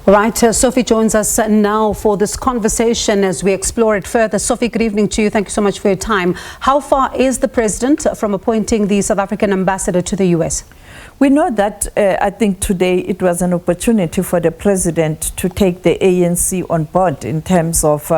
Right, Sophie joins us now for this conversation as we explore it further. Sophie, good evening to you. Thank you so much for your time. How far is the president from appointing the South African ambassador to the US? We know that I think today it was an opportunity for the president to take the ANC on board in terms of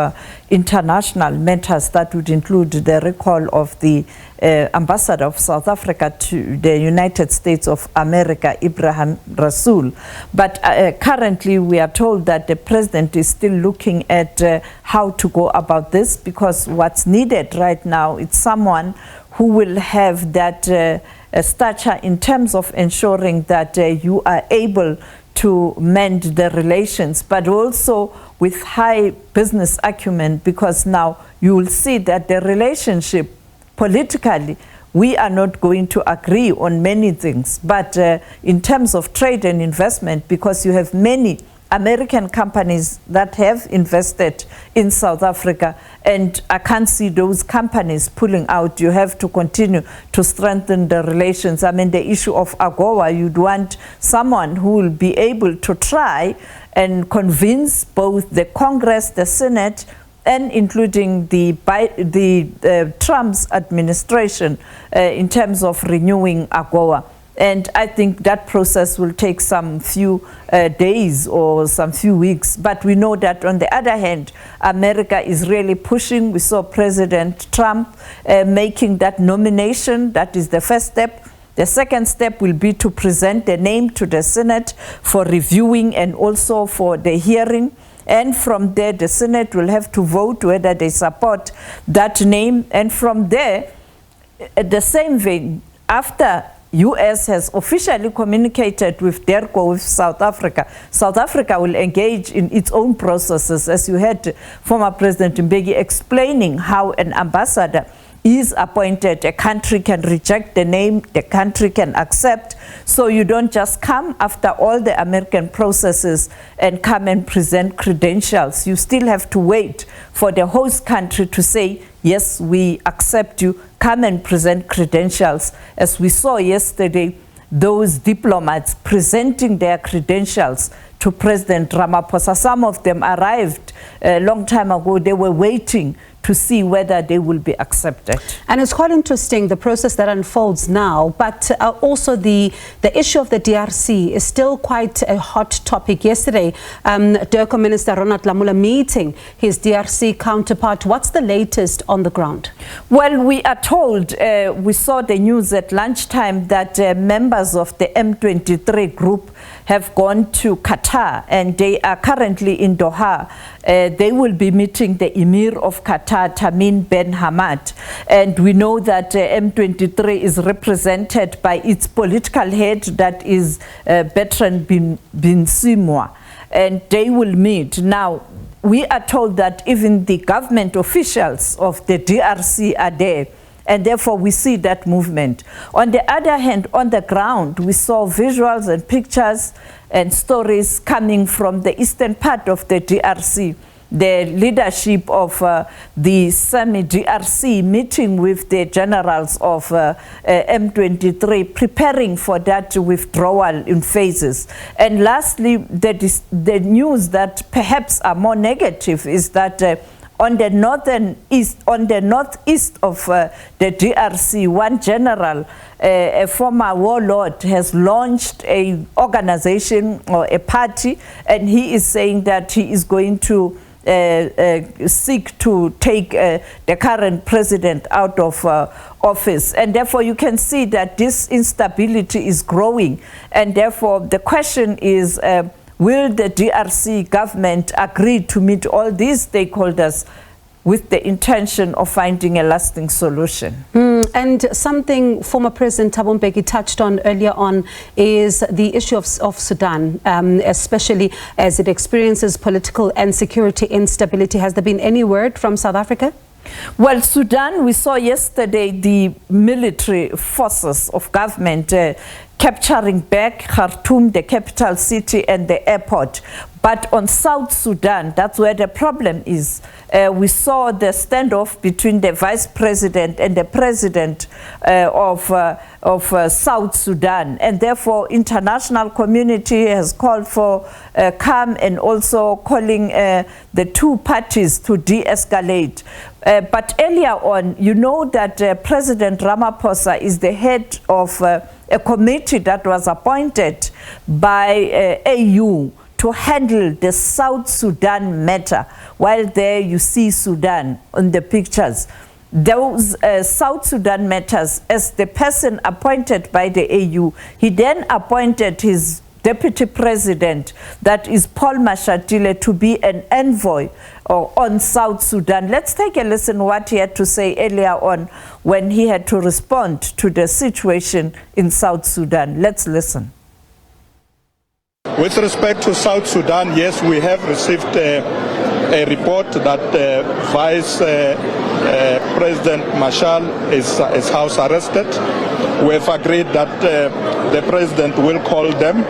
international matters that would include the recall of the ambassador of South Africa to the United States of America, Ibrahim Rasool. But currently we are told that the president is still looking at how to go about this, because what's needed right now is someone who will have that stature in terms of ensuring that you are able to mend the relations, but also with high business acumen, because now you will see that the relationship politically, we are not going to agree on many things, but in terms of trade and investment, because you have many American companies that have invested in South Africa, and I can't see those companies pulling out. You have to continue to strengthen the relations. I mean, the issue of AGOA, you'd want someone who will be able to try and convince both the Congress, the Senate, and including the Trump's administration in terms of renewing AGOA. And I think that process will take some few days or some few weeks. But we know that on the other hand, America is really pushing. We saw President Trump making that nomination. That is the first step. The second step will be to present the name to the Senate for reviewing and also for the hearing. And from there, the Senate will have to vote whether they support that name. And from there, at the same vein, after US has officially communicated with DRC, with South Africa will engage in its own processes, as you heard former President Mbeki explaining how an ambassador is appointed. A country can reject the name, the country can accept. So you don't just come after all the American processes and come and present credentials. You still have to wait for the host country to say, yes, we accept you, come and present credentials. As we saw yesterday, those diplomats presenting their credentials to President Ramaphosa. Some of them arrived a long time ago. They were waiting to see whether they will be accepted. And it's quite interesting, the process that unfolds now, but also the issue of the DRC is still quite a hot topic. Yesterday, DRC Minister Lamola meeting his DRC counterpart. What's the latest on the ground? Well, we are told, we saw the news at lunchtime that members of the M23 group have gone to Qatar, and they are currently in Doha. They will be meeting the Emir of Qatar, Tamim bin Hamad. And we know that M23 is represented by its political head, that is Bertrand bin Simwa. And they will meet. Now, we are told that even the government officials of the DRC are there, and therefore we see that movement. On the other hand, on the ground, we saw visuals and pictures and stories coming from the eastern part of the DRC. The leadership of the semi-DRC meeting with the generals of M23, preparing for that withdrawal in phases. And lastly, the news that perhaps are more negative is that on the northeast of the DRC, one general, a former warlord, has launched an organization or a party, and he is saying that he is going to seek to take the current president out of office. And therefore you can see that this instability is growing. And therefore the question is, will the DRC government agree to meet all these stakeholders with the intention of finding a lasting solution? And something former President Thabo Mbeki touched on earlier on is the issue of Sudan, especially as it experiences political and security instability. Has there been any word from South Africa? Well, Sudan, we saw yesterday the military forces of government capturing back Khartoum, the capital city, and the airport. But on South Sudan, that's where the problem is. We saw the standoff between the vice president and the president of South Sudan, and therefore international community has called for calm and also calling the two parties to de-escalate. But earlier on, you know that President Ramaphosa is the head of a committee that was appointed by AU to handle the South Sudan matter. While there you see Sudan on the pictures. Those South Sudan matters, as the person appointed by the AU, he then appointed his deputy president, that is Paul Mashatile, to be an envoy on South Sudan. Let's take a listen what he had to say earlier on when he had to respond to the situation in South Sudan. Let's listen. With respect to South Sudan, yes, we have received a report that Vice President Machar is house arrested. We have agreed that the President will call them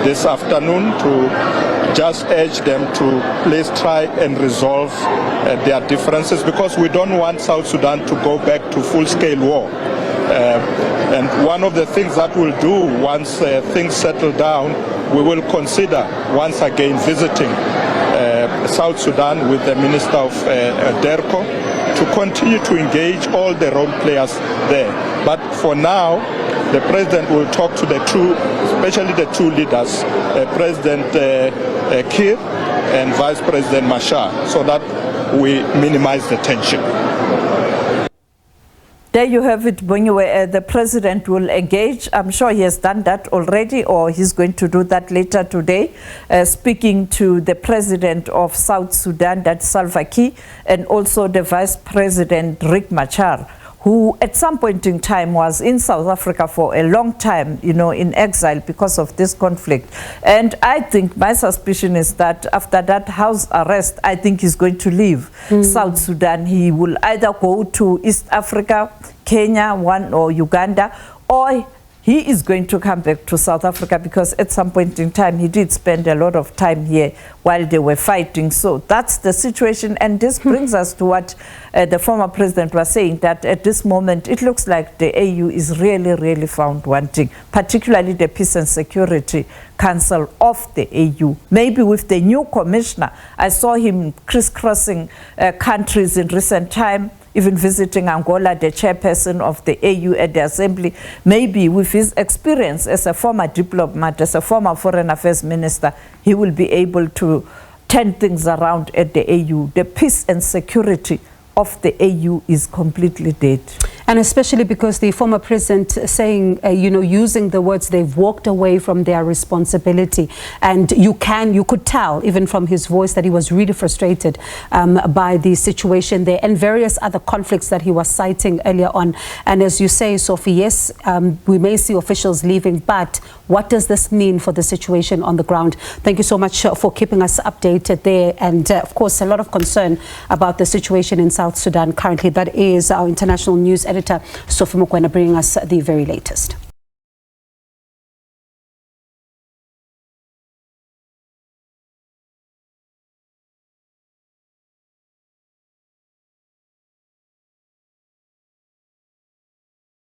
this afternoon to just urge them to please try and resolve their differences, because we don't want South Sudan to go back to full-scale war. And one of the things that we'll do once things settle down, we will consider once again visiting South Sudan with the Minister of DRC to continue to engage all the role players there. But for now, the President will talk to the two, especially the two leaders, President Kiir and Vice President Machar, so that we minimize the tension. There you have it, Bonyiwe. The president will engage. I'm sure he has done that already, or he's going to do that later today, speaking to the president of South Sudan, that's Salva Kiir, and also the vice president, Riek Machar, who at some point in time was in South Africa for a long time, you know, in exile because of this conflict. And I think my suspicion is that after that house arrest, I think he's going to leave South Sudan. He will either go to East Africa, Kenya, or Uganda, or he is going to come back to South Africa, because at some point in time he did spend a lot of time here while they were fighting. So that's the situation, and this brings us to what the former president was saying, that at this moment it looks like the AU is really found wanting, particularly the Peace and Security Council of the AU. Maybe with the new commissioner, I saw him crisscrossing countries in recent time, even visiting Angola, the chairperson of the AU at the assembly. Maybe with his experience as a former diplomat, as a former foreign affairs minister, he will be able to turn things around at the AU. The peace and security of the AU is completely dead. And especially because the former president saying, you know, using the words, they've walked away from their responsibility. And you could tell even from his voice that he was really frustrated by the situation there and various other conflicts that he was citing earlier on. And as you say, Sophie, yes, we may see officials leaving, but what does this mean for the situation on the ground? Thank you so much for keeping us updated there. And of course, a lot of concern about the situation in South Sudan currently. That is our international news editor, Sophie Mokoena, bringing us the very latest.